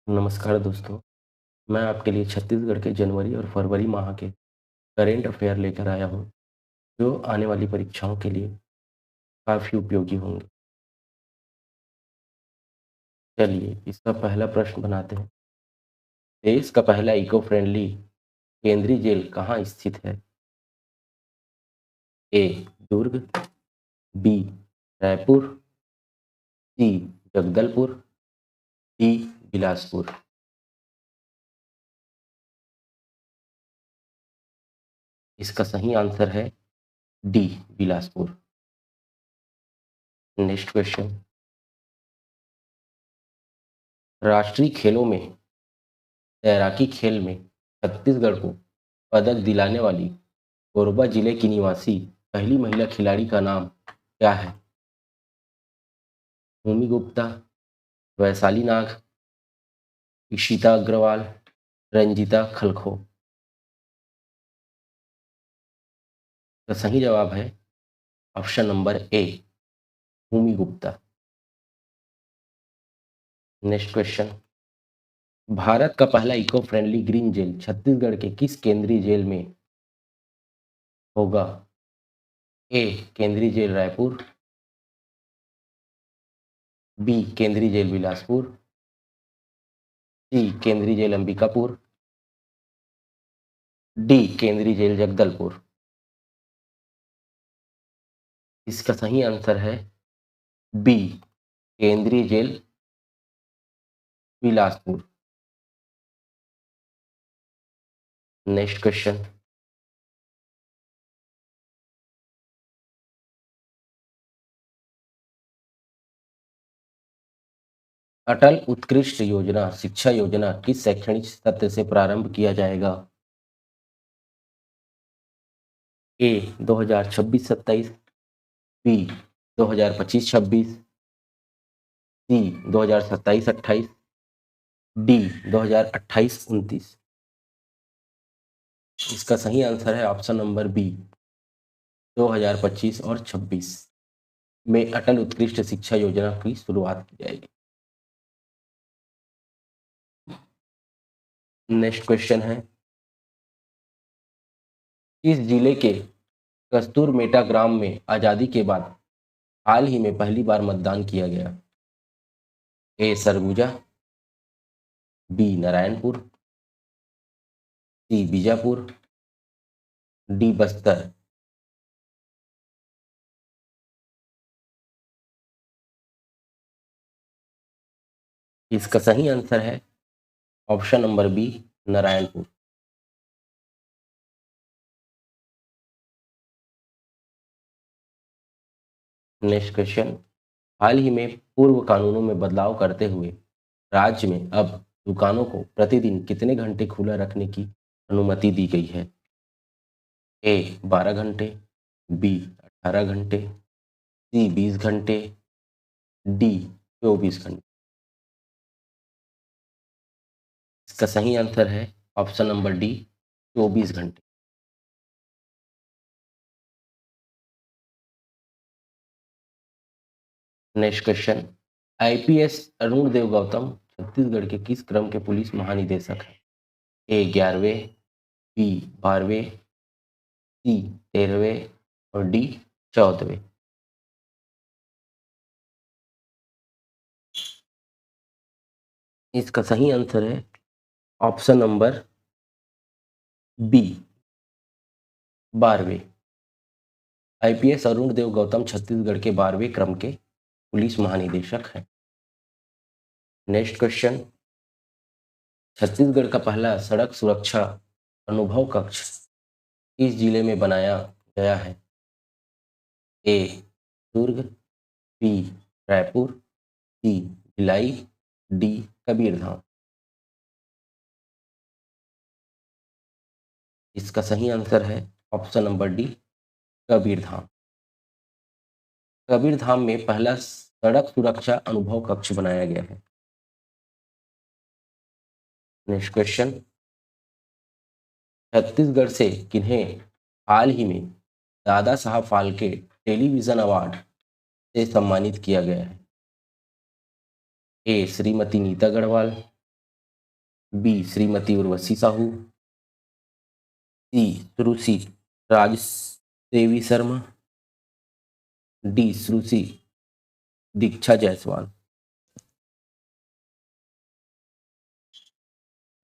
नमस्कार दोस्तों, मैं आपके लिए छत्तीसगढ़ के जनवरी और फरवरी माह के करेंट अफेयर लेकर आया हूँ, जो आने वाली परीक्षाओं के लिए काफ़ी उपयोगी होंगे। चलिए, इसका पहला प्रश्न बनाते हैं। देश का पहला इको फ्रेंडली केंद्रीय जेल कहाँ स्थित है? ए. दुर्ग, बी. रायपुर, सी. जगदलपुर, डी. बिलासपुर। इसका सही आंसर है डी. बिलासपुर। Next question. राष्ट्रीय खेलों में तैराकी खेल में छत्तीसगढ़ को पदक दिलाने वाली कोरबा जिले की निवासी पहली महिला खिलाड़ी का नाम क्या है? भूमि गुप्ता, वैशाली नाग, इशिता अग्रवाल, रंजीता खलखो। तो सही जवाब है option number A, Bhumi Gupta. Next question. भारत का पहला eco friendly green jail Chhattisgarh के किस केंद्रीय जेल में होगा? ए. केंद्रीय जेल रायपुर, बी. केंद्रीय जेल बिलासपुर, सी. केंद्रीय जेल अंबिकापुर, डी. केंद्रीय जेल जगदलपुर। इसका सही आंसर है बी. केंद्रीय jail Bilaspur. Next question. Atal Utkrisht योजना शिक्षा योजना किस शैक्षणिक सत्र से प्रारंभ किया जाएगा? ए. 2026-27, बी. 2025-26, सी. 2027-28, डी. 2028-29। इसका सही आंसर है ऑप्शन नंबर बी, 2025 और 26 में अटल उत्कृष्ट शिक्षा योजना की शुरुआत की जाएगी। नेक्स्ट क्वेश्चन है, इस जिले के कस्तूर मेटा ग्राम में आजादी के बाद हाल ही में पहली बार मतदान किया गया? A. Surguja, B. Narayanpur, C. Bijapur, D. Bastar. इसका सही आंसर है option number B, Narayanpur. Next question. हाल ही में पूर्व कानूनों में बदलाव करते हुए राज्य में अब दुकानों को प्रतिदिन कितने घंटे खुला रखने की अनुमति दी गई है? ए. 12 घंटे, बी. 18 घंटे, सी. 20 घंटे, डी. 24 घंटे। इसका सही आंसर है ऑप्शन नंबर डी, 24 घंटे। Next question. IPS Arun Dev Gautam Chhattisgarh के किस क्रम के पुलिस महानिदेशक हैं? ए. 11वें, बी. 12वें, सी. 13वें और डी. 14वें। इसका सही आंसर है ऑप्शन नंबर बी, 12वें। आईपीएस अरुण देव गौतम छत्तीसगढ़ के 12वें क्रम के पुलिस महानिदेशक हैं। Next question. छत्तीसगढ़ का पहला सड़क सुरक्षा अनुभव कक्ष इस जिले में बनाया गया है? ए. दुर्ग, बी. रायपुर, सी. भिलाई, डी. कबीरधाम। इसका सही आंसर है option number D, Kabirdham. Kabirdham में पहला सड़क सुरक्षा अनुभव कक्ष बनाया गया है। Next question. छत्तीसगढ़ से किन्हें हाल ही में दादा साहब फाल्के टेलीविजन अवार्ड से सम्मानित किया गया है? A. Shrimati Neeta Garhwal, B Shrimati Urvashi Sahu, C Suruchi Rajdevi Sharma, D Suruchi Diksha Jaiswal.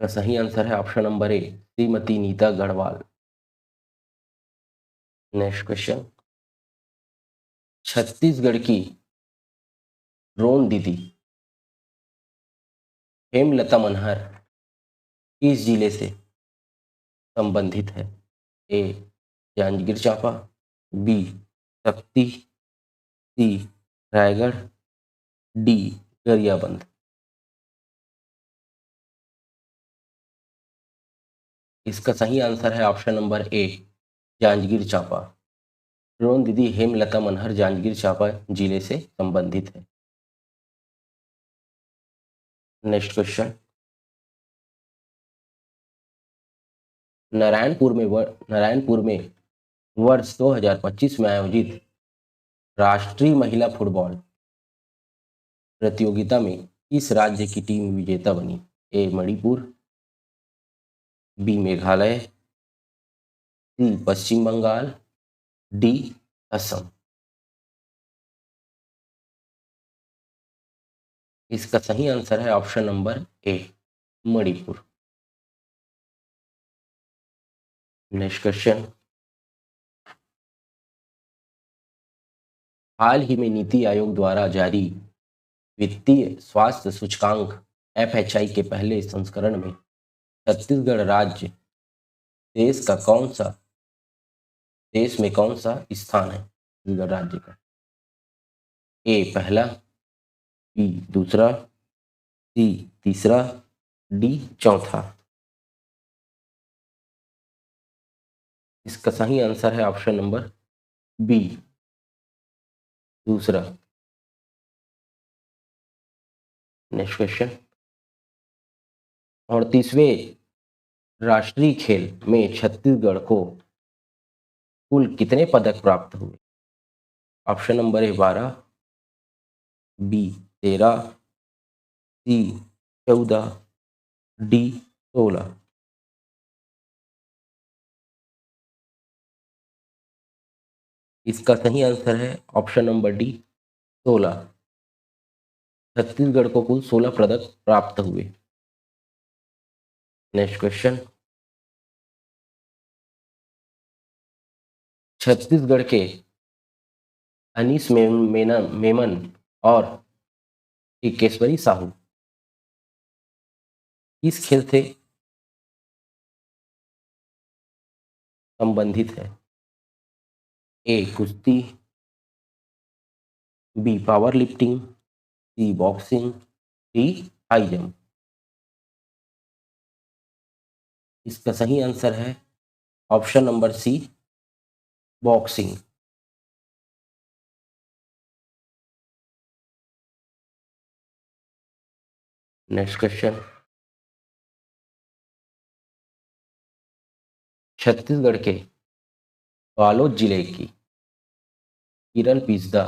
का सही आंसर है option number A Shrimati Neeta Garhwal. Next question, Chhattisgarh की ड्रोन दीदी हेमलता मनहर किस जिले से संबंधित है? ए जांजगीर चांपा, बी शक्ति, सी रायगढ़, डी गरियाबंद। इसका सही आंसर है ऑप्शन नंबर ए जांजगीर चांपा। ड्रोन दीदी हेमलता मनहर जांजगीर चांपा जिले से संबंधित है। नेक्स्ट क्वेश्चन, नारायणपुर में वर्ष 2025 में आयोजित राष्ट्रीय महिला फुटबॉल प्रतियोगिता में किस राज्य की टीम विजेता बनी? A Manipur, B Meghalaya, C Paschim Bengal, D Assam. इसका सही आंसर है option number A Manipur. Next question, हाल ही में नीति आयोग द्वारा जारी वित्तीय स्वास्थ्य सूचकांक FHI के पहले संस्करण में छत्तीसगढ़ राज्य देश में कौन सा स्थान है छत्तीसगढ़ राज्य का? ए पहला, बी दूसरा, सी तीसरा, डी चौथा। इसका सही आंसर है ऑप्शन नंबर बी दूसरा। नेक्स्ट क्वेश्चन, 38वें राष्ट्रीय खेल में छत्तीसगढ़ को कुल कितने पदक प्राप्त हुए? Option number A 12, B 13, C 14, D 16। इसका सही आंसर है ऑप्शन नंबर डी 16। छत्तीसगढ़ को कुल 16 पदक प्राप्त हुए। नेक्स्ट क्वेश्चन, छत्तीसगढ़ के अनीस मेमन और टिकेश्वरी साहू किस खेल से संबंधित है? ए कुश्ती, B power lifting, C boxing, D high jump. इसका सही आंसर है option number C boxing. Next question, Chhattisgarh के बालोद जिले की किरण पिस्दा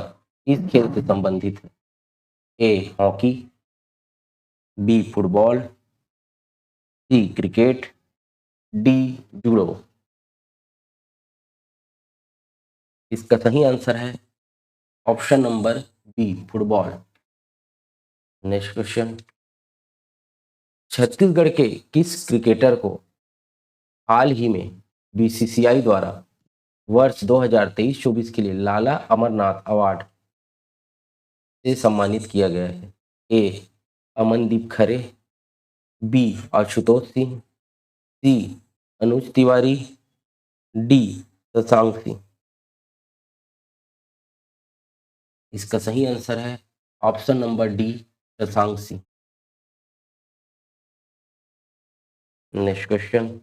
इस खेल से संबंधित है? A hockey, B football, C cricket, D judo. इसका सही आंसर है option number B football. Next question, Chhattisgarh के किस क्रिकेटर को हाल ही में BCCI द्वारा वर्ष 2023-24 के लिए लाला अमरनाथ अवार्ड से सम्मानित किया गया है? A Amandeep Khare, B Ashutosh Singh, C Anuj Tiwari, D Shashank Singh. इसका सही आंसर है option number D Shashank Singh. Next question,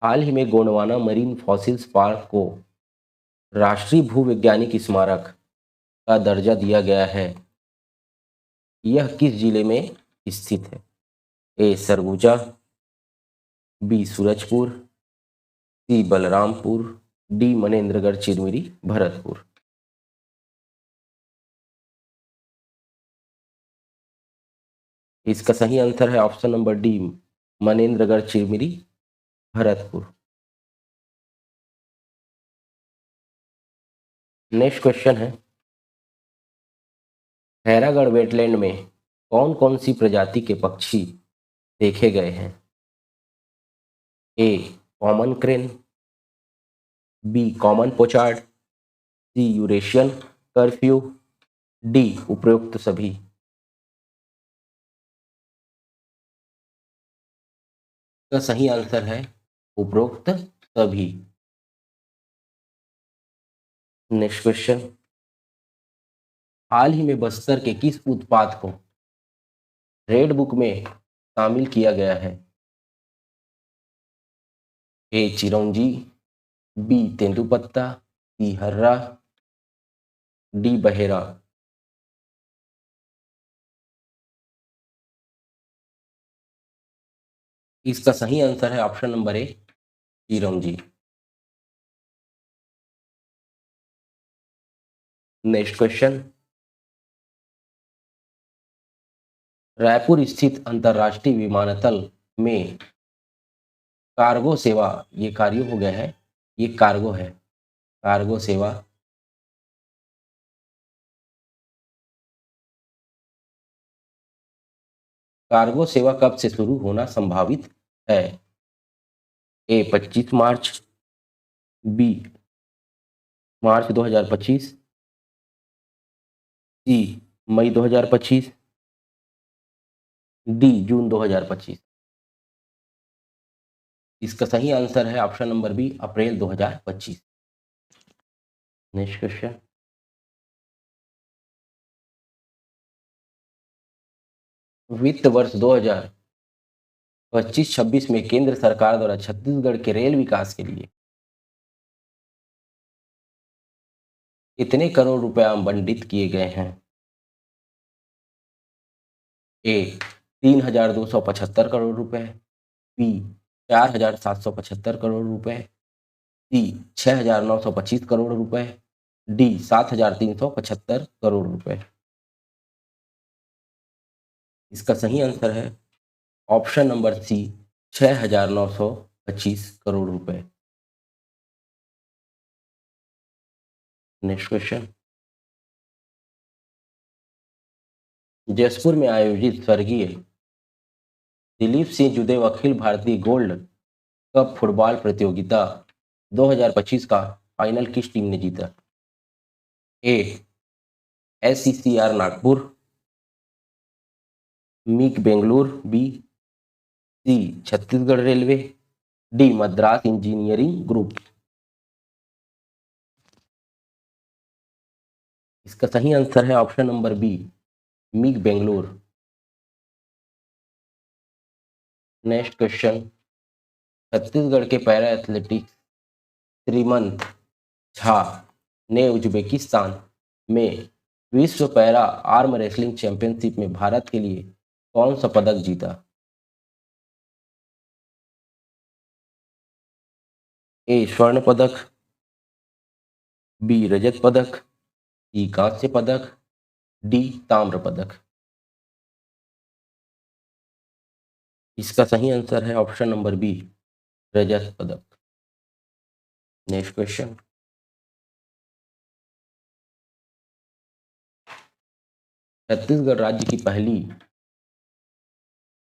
हाल ही में गोंडवाना मरीन फॉसिल्स पार्क को राष्ट्रीय भूवैज्ञानिक स्मारक का दर्जा दिया गया है। यह किस जिले में स्थित है? ए सरगुजा, बी सूरजपुर, सी बलरामपुर, डी मनेन्द्रगढ़ चिरमिरी भरतपुर। इसका सही आंसर है option number D, Manendragarh Chirmiri, Bharatpur. Next question है, खैरागढ़ वेटलैंड में कौन कौन सी प्रजाति के पक्षी देखे गए हैं? A common crane, B common pochard, C Eurasian curlew, D उपरोक्त सभी। का सही आंसर है उपरोक्त सभी। नेक्स्ट क्वेश्चन, हाल ही में बस्तर के किस उत्पाद को रेड बुक में शामिल किया गया है? ए चिरौंजी, बी तेंदुपत्ता, सी हर्रा, डी बहेरा। इसका सही आंसर है ऑप्शन नंबर ए, चिरौंजी। नेक्स्ट क्वेश्चन, रायपुर स्थित अंतर्राष्ट्रीय विमानतल में कार्गो सेवा, ये कार्यो हो गया है, ये कार्गो है, कार्गो सेवा कार्गो सेवा कब से शुरू होना संभावित है? ए 25 मार्च, बी मार्च 2025, सी मई 2025, डी जून 2025। इसका सही आंसर है ऑप्शन नंबर बी, अप्रैल 2025। नेक्स्ट क्वेश्चन, वित्त वर्ष 2025-26 में केंद्र सरकार द्वारा छत्तीसगढ़ के रेल विकास के लिए कितने करोड़ रुपए आवंटित किए गए हैं? ए 3,275 करोड़ रुपए, बी 4,775 करोड़ रुपए, सी 6,925 करोड़ रुपए, डी 7,375 करोड़ रुपए। इसका सही आंसर है ऑप्शन नंबर सी, 6,925 करोड़ रुपए। नेक्स्ट क्वेश्चन, जयपुर में आयोजित स्वर्गीय Dilip Singh Judev Akhil Bharatiya gold cup football प्रतियोगिता 2025 का फाइनल किस टीम ने जीता? ए SCCR नागपुर, मिक Bengaluru, B C Chhattisgarh railway, D Madras engineering group. इसका सही आंसर है ऑप्शन नंबर बी, मिक बेंगलुरु। नेक्स्ट क्वेश्चन, छत्तीसगढ़ के पैरा एथलेटिक्स श्रीमंत झा ने उज्बेकिस्तान में विश्व पैरा आर्म रेसलिंग चैंपियनशिप में भारत के लिए कौन सा पदक जीता? ए स्वर्ण पदक, बी रजत पदक, सी कांस्य पदक, डी ताम्र पदक। इसका सही आंसर है ऑप्शन नंबर बी, रजत पदक। नेक्स्ट क्वेश्चन, छत्तीसगढ़ राज्य की पहली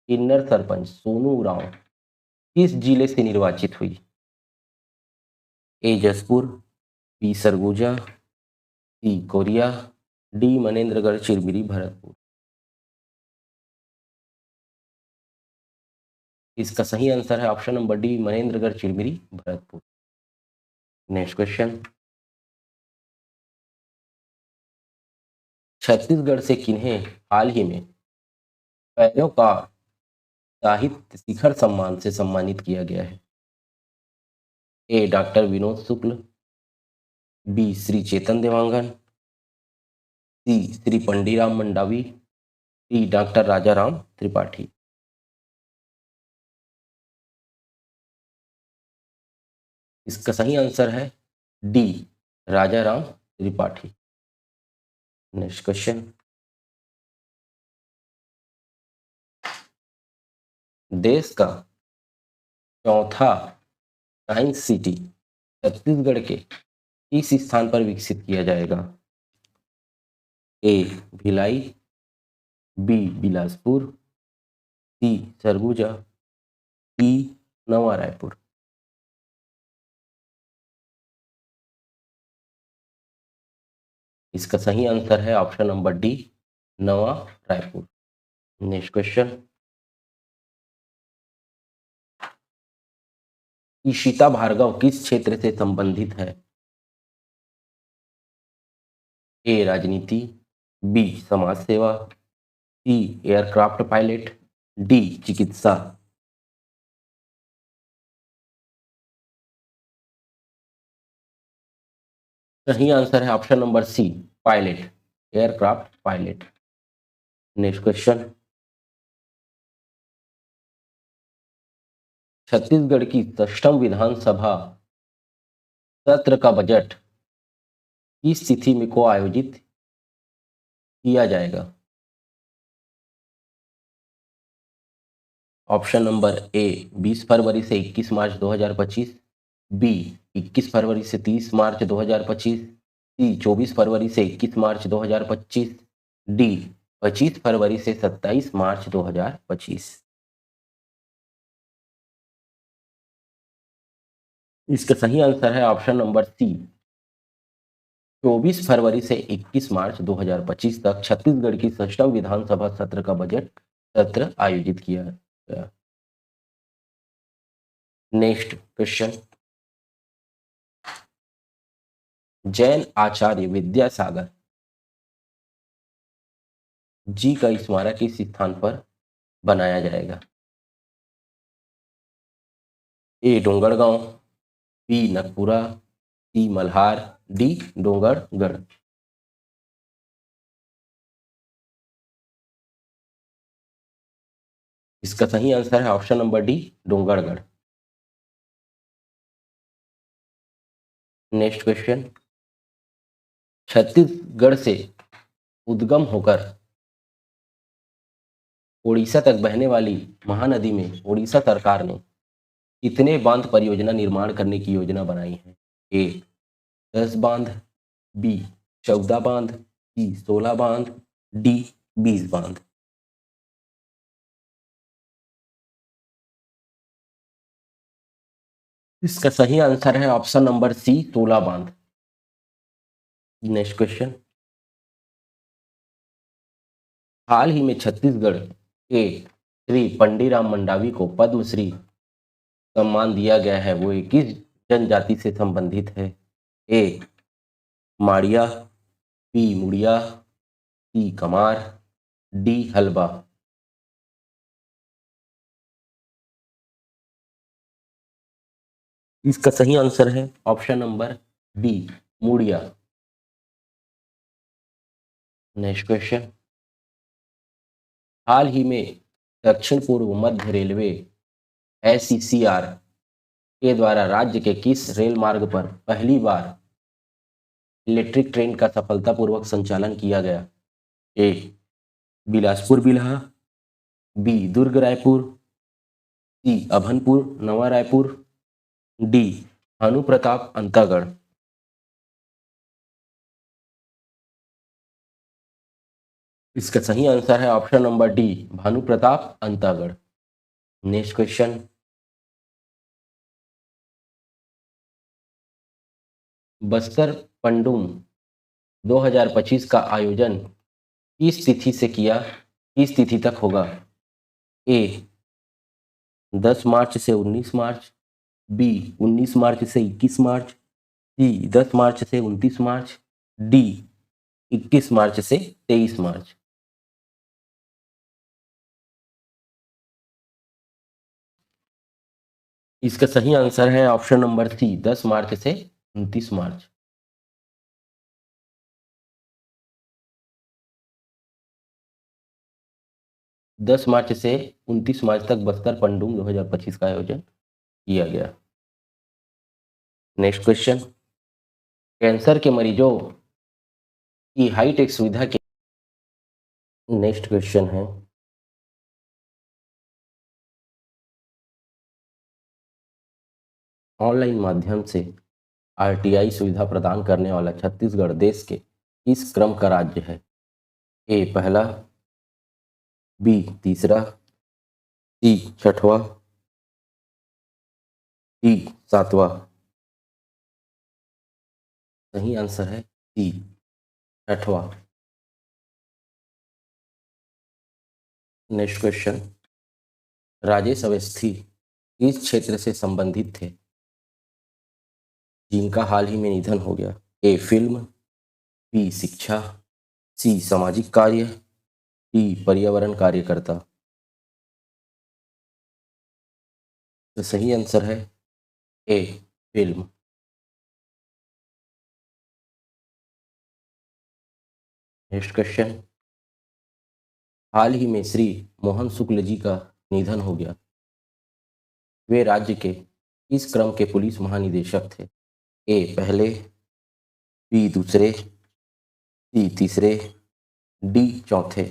किन्नर सरपंच सोनू उरांव किस जिले से निर्वाचित हुई? ए जसपुर, बी सरगुजा, सी कोरिया, डी मनेन्द्रगढ़ चिरमिरी भरतपुर। इसका सही आंसर है option number D, Manendragarh Chirmiri Bharatpur. Next question, Chhattisgarh से किन्हें हाल ही में पैरों का साहित्य शिखर सम्मान से सम्मानित किया गया है? ए डॉक्टर विनोद शुक्ल, बी श्री चेतन देवांगन, सी श्री पंडीराम मंडावी, डी डॉक्टर राजाराम त्रिपाठी। इसका सही आंसर है D, Rajaram Tripathi. Next question, देश का चौथा साइंस सिटी छत्तीसगढ़ के किस स्थान पर विकसित किया जाएगा? ए भिलाई, बी बिलासपुर, सी सरगुजा, डी नवा रायपुर। इसका सही आंसर है ऑप्शन नंबर डी, नवा रायपुर। नेक्स्ट क्वेश्चन, ईशिता भार्गव किस क्षेत्र से संबंधित है? ए राजनीति, बी समाज सेवा, सी एयरक्राफ्ट पायलट, डी चिकित्सा। सही आंसर है option number C, pilot, aircraft pilot. Next question, Chhattisgarh की 6वीं विधानसभा सत्र का बजट किस तिथि में को आयोजित किया जाएगा? ऑप्शन नंबर ए 20 फरवरी से 21 मार्च 2025, बी 21 फरवरी से 30 मार्च 2025, सी 24 फरवरी से 21 मार्च 2025, डी 25 फरवरी से 27 मार्च 2025। इसका सही आंसर है ऑप्शन नंबर सी, 24 फरवरी से 21 मार्च 2025 तक छत्तीसगढ़ की 6वीं विधानसभा सत्र का बजट सत्र आयोजित किया गया। नेक्स्ट क्वेश्चन, जैन आचार्य विद्यासागर जी का स्मारक किस स्थान पर बनाया जाएगा? ए डोंगरगांव, बी नगपुरा, सी मल्हार, डी डोंगरगढ़। इसका सही आंसर है option number D, Dongargarh. Next question, Chhattisgarh से उद्गम होकर ओडिशा तक बहने वाली महानदी में ओडिशा सरकार ने कितने बांध परियोजना निर्माण करने की योजना बनाई है? ए 10 बांध, बी 14 बांध, सी 16 बांध, डी 20 बांध। इसका सही आंसर है ऑप्शन नंबर सी, 16 बांध। नेक्स्ट क्वेश्चन, हाल ही में छत्तीसगढ़ के श्री पंडीराम मंडावी को पद्मश्री सम्मान दिया गया है, वो किस जनजाति से संबंधित है? ए माड़िया, बी मुड़िया, सी कमार, डी हलबा। इसका सही आंसर है ऑप्शन नंबर बी, मुड़िया। नेक्स्ट क्वेश्चन, हाल ही में दक्षिण पूर्व मध्य रेलवे एसईसीआर के द्वारा राज्य के किस रेल मार्ग पर पहली बार इलेक्ट्रिक ट्रेन का सफलतापूर्वक संचालन किया गया? ए बिलासपुर बिल्हा, बी दुर्ग रायपुर, सी अभनपुर नवा रायपुर, डी भानु प्रताप अंतागढ़। इसका सही आंसर है option number D, Bhanu Pratap Antagarh. Next question, Bastar Pandum 2025 का आयोजन किस तिथि से किया, किस तिथि तक होगा? ए 10 मार्च से 19 मार्च, बी 19 मार्च से 21 मार्च, सी 10 मार्च से 29 मार्च, डी 21 मार्च से 23 मार्च। इसका सही आंसर है ऑप्शन नंबर सी, 10 मार्च से 29 मार्च। दस मार्च से 29 मार्च तक बस्तर पंडुम 2025 का आयोजन किया गया। नेक्स्ट क्वेश्चन, कैंसर के मरीजों की हाईटेक सुविधा के नेक्स्ट क्वेश्चन है, ऑनलाइन माध्यम से आरटीआई सुविधा प्रदान करने वाला छत्तीसगढ़ देश के किस क्रम का राज्य है? ए पहला, बी तीसरा, सी छठवां, डी सातवां। सही आंसर है सी छठवां। नेक्स्ट क्वेश्चन, राजेश अवस्थी किस क्षेत्र से संबंधित थे जिनका हाल ही में निधन हो गया? ए फिल्म, बी शिक्षा, सी सामाजिक कार्य, डी पर्यावरण कार्यकर्ता। तो सही आंसर है ए फिल्म। नेक्स्ट क्वेश्चन, हाल ही में श्री मोहन शुक्ल जी का निधन हो गया, वे राज्य के किस क्रम के पुलिस महानिदेशक थे? ए पहले, बी दूसरे, सी तीसरे, डी चौथे।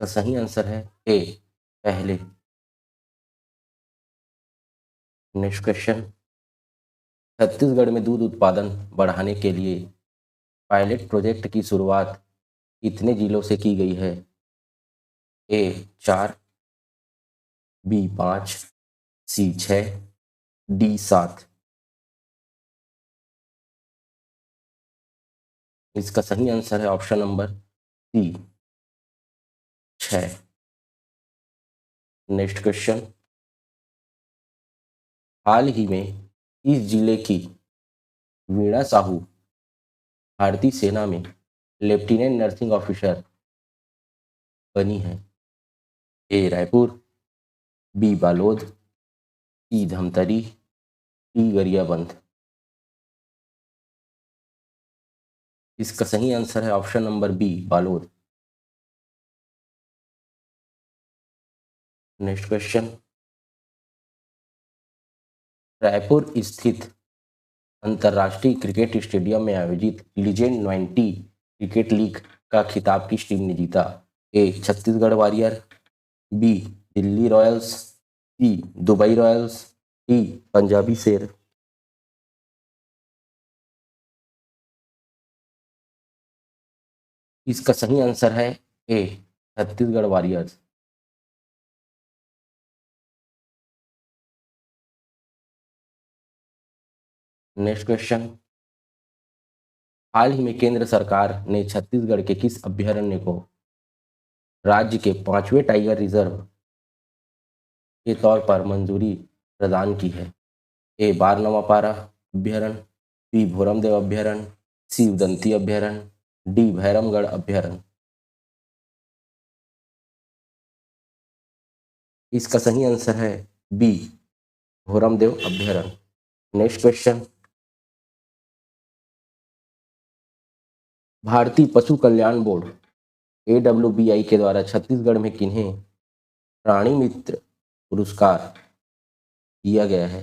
तो सही आंसर है ए पहले। नेक्स्ट क्वेश्चन, छत्तीसगढ़ में दूध उत्पादन बढ़ाने के लिए पायलट प्रोजेक्ट की शुरुआत कितने जिलों से की गई है? A 4, B 5, C 6, D 7। इसका सही आंसर है option number C 6। Next question, हाल ही में इस जिले की वीणा साहू भारतीय सेना में लेफ्टिनेंट नर्सिंग ऑफिसर बनी है? A Raipur, B Balod, C Dhamtari, D Gariaband. इसका सही आंसर है option number B Balod. Next question, Raipur स्थित अंतर्राष्ट्रीय क्रिकेट स्टेडियम में आयोजित लीजेंड 90 क्रिकेट लीग का खिताब किस टीम ने जीता? A Chhattisgarh warrior, B Delhi Royals, C Dubai Royals, D Punjabi Sher. इसका सही आंसर है A Chhattisgarh Warriors. Next question, हाल ही में केंद्र सरकार ने छत्तीसगढ़ के किस अभ्यारण्य को राज्य के 5वें टाइगर रिजर्व के तौर पर मंजूरी प्रदान की है? ए बारनवापारा अभ्यारण्य, बी भोरमदेव अभ्यारण्य, सी उदंती अभ्यारण्य, डी भैरमगढ़ अभ्यारण्य। इसका सही आंसर है बी भोरमदेव अभ्यारण्य। नेक्स्ट क्वेश्चन, भारतीय पशु कल्याण बोर्ड AWBI के द्वारा छत्तीसगढ़ में किन्हें प्राणी मित्र पुरस्कार दिया गया है?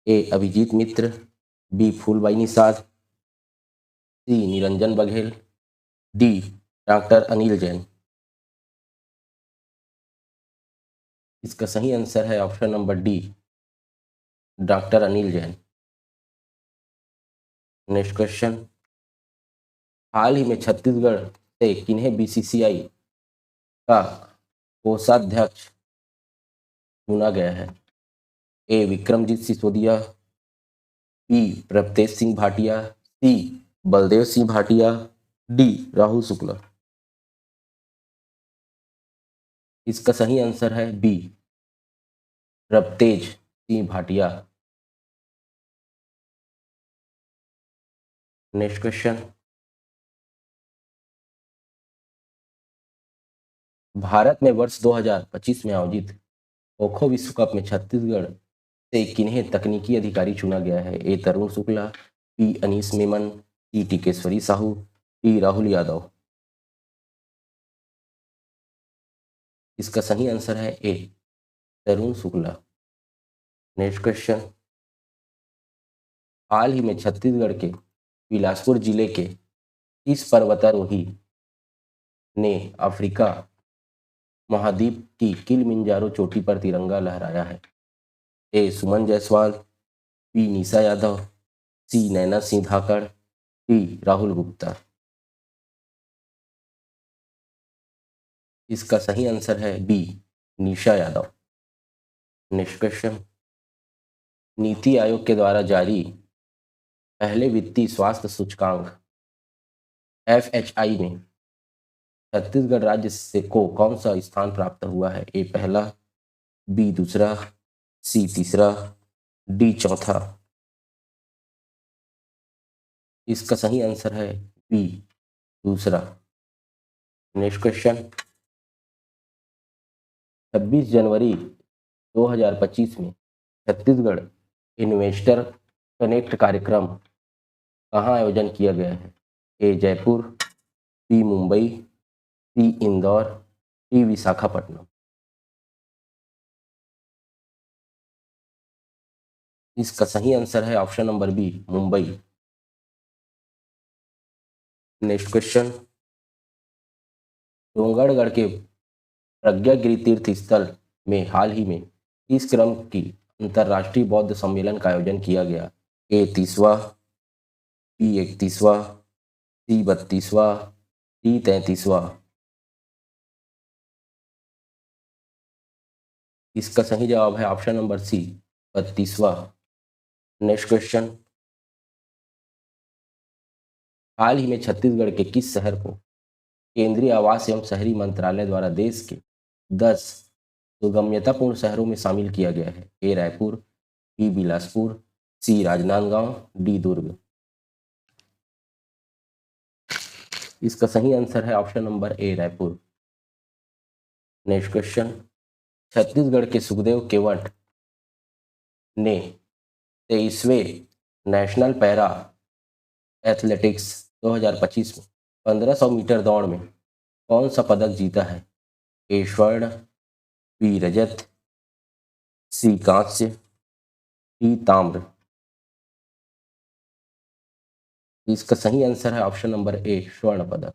A Abhijit Mitra, B Phoolbai Nishad, C Niranjan Baghel, D doctor Anil Jain. इसका सही आंसर है option number D doctor Anil Jain. Next question, हाल ही में छत्तीसगढ़ से किन्हें BCCI का कोषाध्यक्ष चुना गया है? A Vikramjeet Sisodia, B Prabhtej Singh Bhatia, C Baldev Singh Bhatia, D Rahul Shukla. इसका सही आंसर है B Prabhtej Singh Bhatia. Next question, Bharat में वर्ष 2025 में आयोजित खो खो विश्व कप में छत्तीसगढ़ से किन्हें तकनीकी अधिकारी चुना गया है? ए तरुण शुक्ला, बी अनीस मेमन, सी टिकेश्वरी साहू, डी राहुल यादव। इसका सही आंसर है ए तरुण शुक्ला। नेक्स्ट क्वेश्चन, हाल ही में छत्तीसगढ़ के बिलासपुर जिले के किस पर्वतारोही ने अफ्रीका महाद्वीप की किलिमंजारो चोटी पर तिरंगा लहराया है? ए सुमन जायसवाल, बी निशा यादव, सी नैना सिंह धाकड़, डी राहुल गुप्ता। इसका सही आंसर है बी निशा यादव। नेक्स्ट क्वेश्चन, नीति आयोग के द्वारा जारी पहले वित्तीय स्वास्थ्य सूचकांक FHI में छत्तीसगढ़ राज्य से को कौन सा स्थान प्राप्त हुआ है? ए पहला, बी दूसरा, सी तीसरा, डी चौथा। इसका सही आंसर है बी दूसरा। नेक्स्ट क्वेश्चन, 26 जनवरी 2025 में छत्तीसगढ़ इन्वेस्टर कनेक्ट कार्यक्रम कहाँ आयोजन किया गया है? A Jaipur, B Mumbai, C Indore, D Visakhapatnam. इसका सही आंसर है option number B Mumbai. Next question, Dongargarh के प्रज्ञागिरी तीर्थ स्थल में हाल ही में इस क्रम की अंतर्राष्ट्रीय बौद्ध सम्मेलन का आयोजन किया गया? ए 30वां, बी 31वां, सी 32वां, डी 33वां। इसका सही जवाब है ऑप्शन नंबर सी 32वां। नेक्स्ट क्वेश्चन, हाल ही में छत्तीसगढ़ के किस शहर को केंद्रीय आवास एवं शहरी मंत्रालय द्वारा देश के 10 सुगम्यतापूर्ण शहरों में शामिल किया गया है? A Raipur, B Bilaspur, C Rajnandgaon, D दुर्ग। इसका सही आंसर है ऑप्शन नंबर ए रायपुर। नेक्स्ट क्वेश्चन, छत्तीसगढ़ के सुखदेव केवट ने 23वें नेशनल पैरा एथलेटिक्स 2025 में 1500 मीटर दौड़ में कौन सा पदक जीता है? ए स्वर्ण, बी रजत, सी कांस्य, डी ताम्र। इसका सही आंसर है ऑप्शन नंबर ए स्वर्ण पदक।